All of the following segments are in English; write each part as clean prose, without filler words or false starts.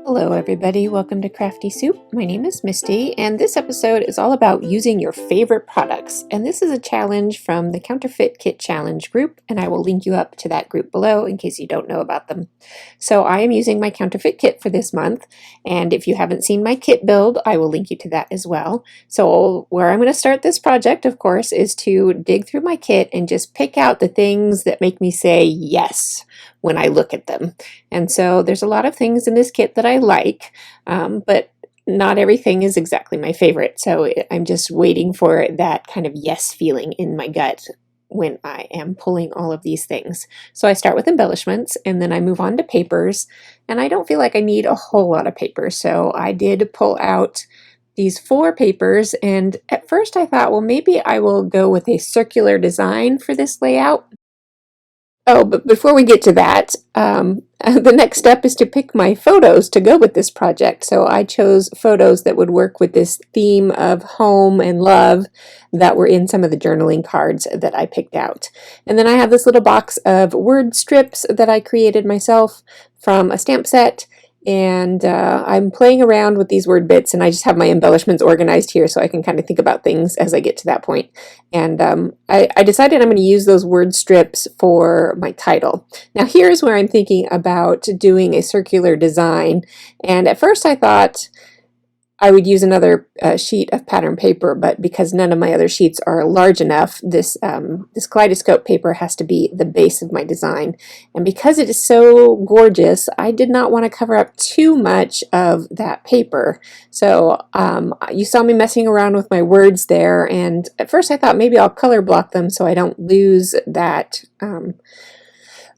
Hello everybody, welcome to Crafty Soup. My name is Misty and this episode is all about using your favorite products. And this is a challenge from the Counterfeit Kit challenge group, and I will link you up to that group below in case you don't know about them. So I am using my Counterfeit Kit for this month, and if you haven't seen my kit build, I will link you to that as well. So where I'm going to start this project, of course, is to dig through my kit and just pick out the things that make me say yes when I look at them. And so there's a lot of things in this kit that I like, but not everything is exactly my favorite. So I'm just waiting for that kind of yes feeling in my gut when I am pulling all of these things. So I start with embellishments and then I move on to papers, and I don't feel like I need a whole lot of paper. So I did pull out these 4 papers, and at first I thought, well, maybe I will go with a circular design for this layout. Oh, but before we get to that, the next step is to pick my photos to go with this project. So I chose photos that would work with this theme of home and love that were in some of the journaling cards that I picked out. And then I have this little box of word strips that I created myself from a stamp set. And I'm playing around with these word bits, and I just have my embellishments organized here so I can kind of think about things as I get to that point. And I decided I'm going to use those word strips for my title. Now here's where I'm thinking about doing a circular design. And at first I thought I would use another sheet of pattern paper, but because none of my other sheets are large enough, this kaleidoscope paper has to be the base of my design. And because it is so gorgeous, I did not want to cover up too much of that paper. So you saw me messing around with my words there, and at first I thought maybe I'll color block them so I don't lose that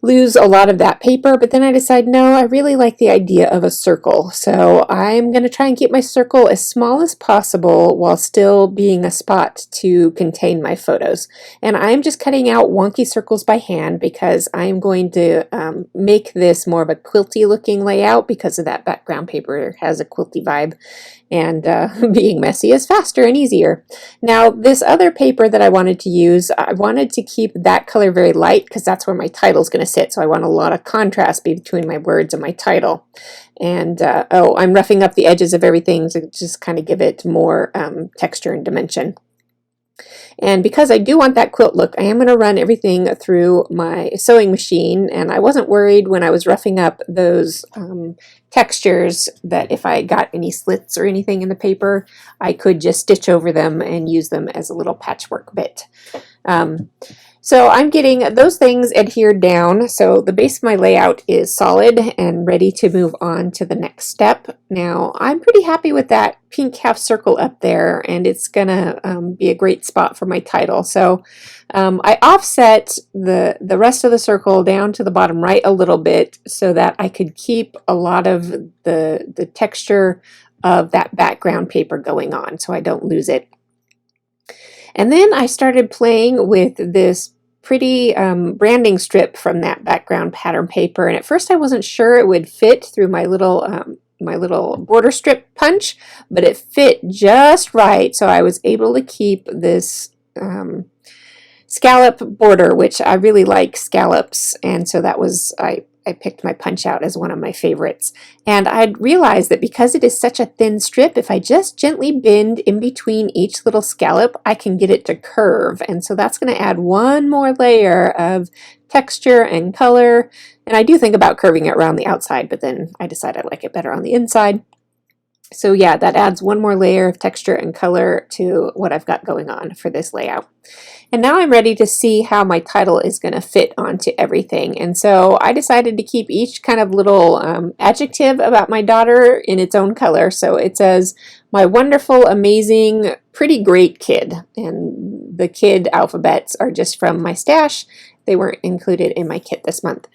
lose a lot of that paper, but then I decided, no, I really like the idea of a circle. So I'm going to try and keep my circle as small as possible while still being a spot to contain my photos. And I'm just cutting out wonky circles by hand because I'm going to make this more of a quilty looking layout because of that background paper has a quilty vibe. And being messy is faster and easier. Now this other paper that I wanted to use, I wanted to keep that color very light because that's where my title is going to sit. So I want a lot of contrast between my words and my title. And oh, I'm roughing up the edges of everything to just kind of give it more texture and dimension. And because I do want that quilt look, I am going to run everything through my sewing machine, and I wasn't worried when I was roughing up those textures that if I got any slits or anything in the paper, I could just stitch over them and use them as a little patchwork bit. So I'm getting those things adhered down, so the base of my layout is solid and ready to move on to the next step. Now I'm pretty happy with that pink half circle up there, and it's gonna be a great spot for my title. So I offset the rest of the circle down to the bottom right a little bit so that I could keep a lot of the texture of that background paper going on so I don't lose it. And then I started playing with this pretty branding strip from that background pattern paper, and at first I wasn't sure it would fit through my little border strip punch, but it fit just right, so I was able to keep this scallop border, which I really like scallops, and so that was I picked my punch out as one of my favorites. And I realized that because it is such a thin strip, if I just gently bend in between each little scallop, I can get it to curve. And so that's going to add one more layer of texture and color. And I do think about curving it around the outside, but then I decide I like it better on the inside. So yeah, that adds one more layer of texture and color to what I've got going on for this layout. And now I'm ready to see how my title is going to fit onto everything. And so I decided to keep each kind of little adjective about my daughter in its own color. So it says, my wonderful, amazing, pretty great kid. And the kid alphabets are just from my stash. They weren't included in my kit this month.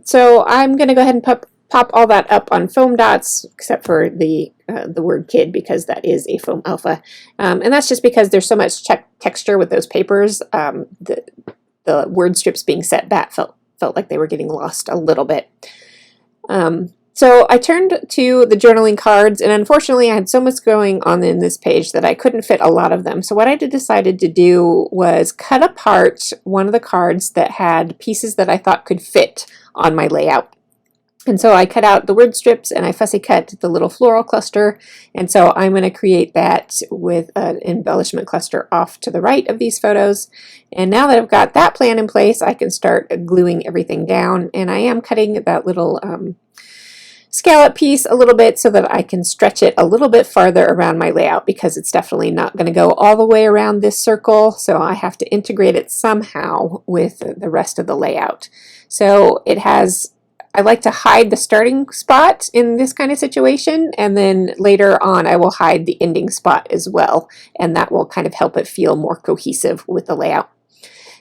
So I'm going to go ahead and pop all that up on foam dots, except for the word kid, because that is a foam alpha. And that's just because there's so much texture with those papers. The word strips being set back felt like they were getting lost a little bit. So I turned to the journaling cards, and unfortunately I had so much going on in this page that I couldn't fit a lot of them. So what I decided to do was cut apart one of the cards that had pieces that I thought could fit on my layout. And so I cut out the word strips and I fussy cut the little floral cluster. And so I'm going to create that with an embellishment cluster off to the right of these photos. And now that I've got that plan in place, I can start gluing everything down. And I am cutting that little scallop piece a little bit so that I can stretch it a little bit farther around my layout, because it's definitely not going to go all the way around this circle. So I have to integrate it somehow with the rest of the layout. So it has, I like to hide the starting spot in this kind of situation, and then later on I will hide the ending spot as well, and that will kind of help it feel more cohesive with the layout.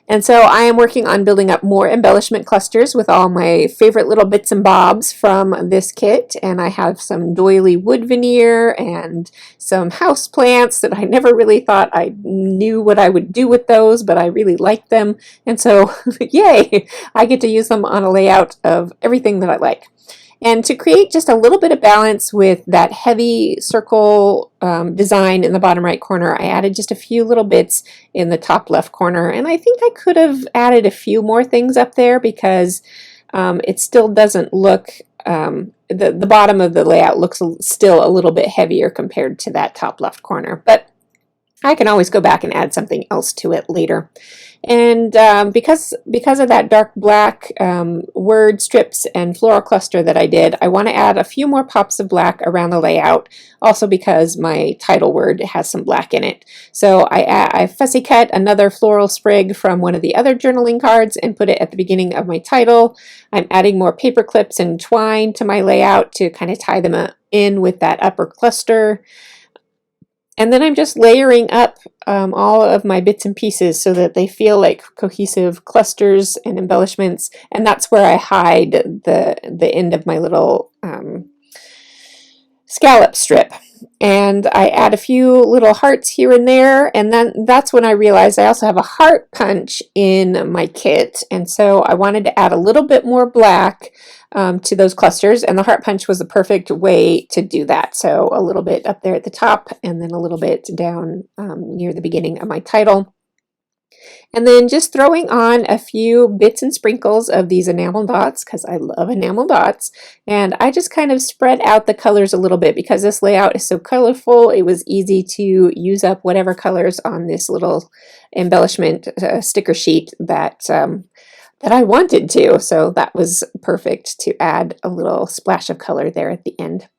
And so I am working on building up more embellishment clusters with all my favorite little bits and bobs from this kit. And I have some doily wood veneer and some house plants that I never really thought I knew what I would do with those, but I really like them. And so, yay, I get to use them on a layout of everything that I like. And to create just a little bit of balance with that heavy circle design in the bottom right corner, I added just a few little bits in the top left corner. And I think I could have added a few more things up there, because it still doesn't look, the bottom of the layout looks still a little bit heavier compared to that top left corner. But I can always go back and add something else to it later. And because of that dark black word strips and floral cluster that I did, I want to add a few more pops of black around the layout, also because my title word has some black in it. So I fussy cut another floral sprig from one of the other journaling cards and put it at the beginning of my title. I'm adding more paper clips and twine to my layout to kind of tie them in with that upper cluster. And then I'm just layering up all of my bits and pieces so that they feel like cohesive clusters and embellishments. And that's where I hide the end of my little scallop strip. And I add a few little hearts here and there, and then that's when I realized I also have a heart punch in my kit, and so I wanted to add a little bit more black to those clusters, and the heart punch was the perfect way to do that. So a little bit up there at the top, and then a little bit down near the beginning of my title. And then just throwing on a few bits and sprinkles of these enamel dots, because I love enamel dots. And I just kind of spread out the colors a little bit because this layout is so colorful. It was easy to use up whatever colors on this little embellishment sticker sheet that I wanted to. So that was perfect to add a little splash of color there at the end.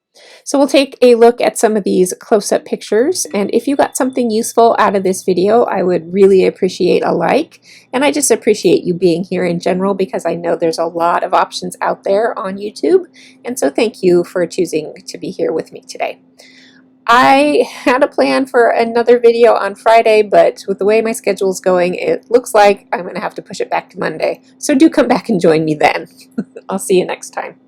So we'll take a look at some of these close-up pictures, and if you got something useful out of this video, I would really appreciate a like, and I just appreciate you being here in general, because I know there's a lot of options out there on YouTube, and so thank you for choosing to be here with me today. I had a plan for another video on Friday, but with the way my schedule is going, it looks like I'm going to have to push it back to Monday, so do come back and join me then. I'll see you next time.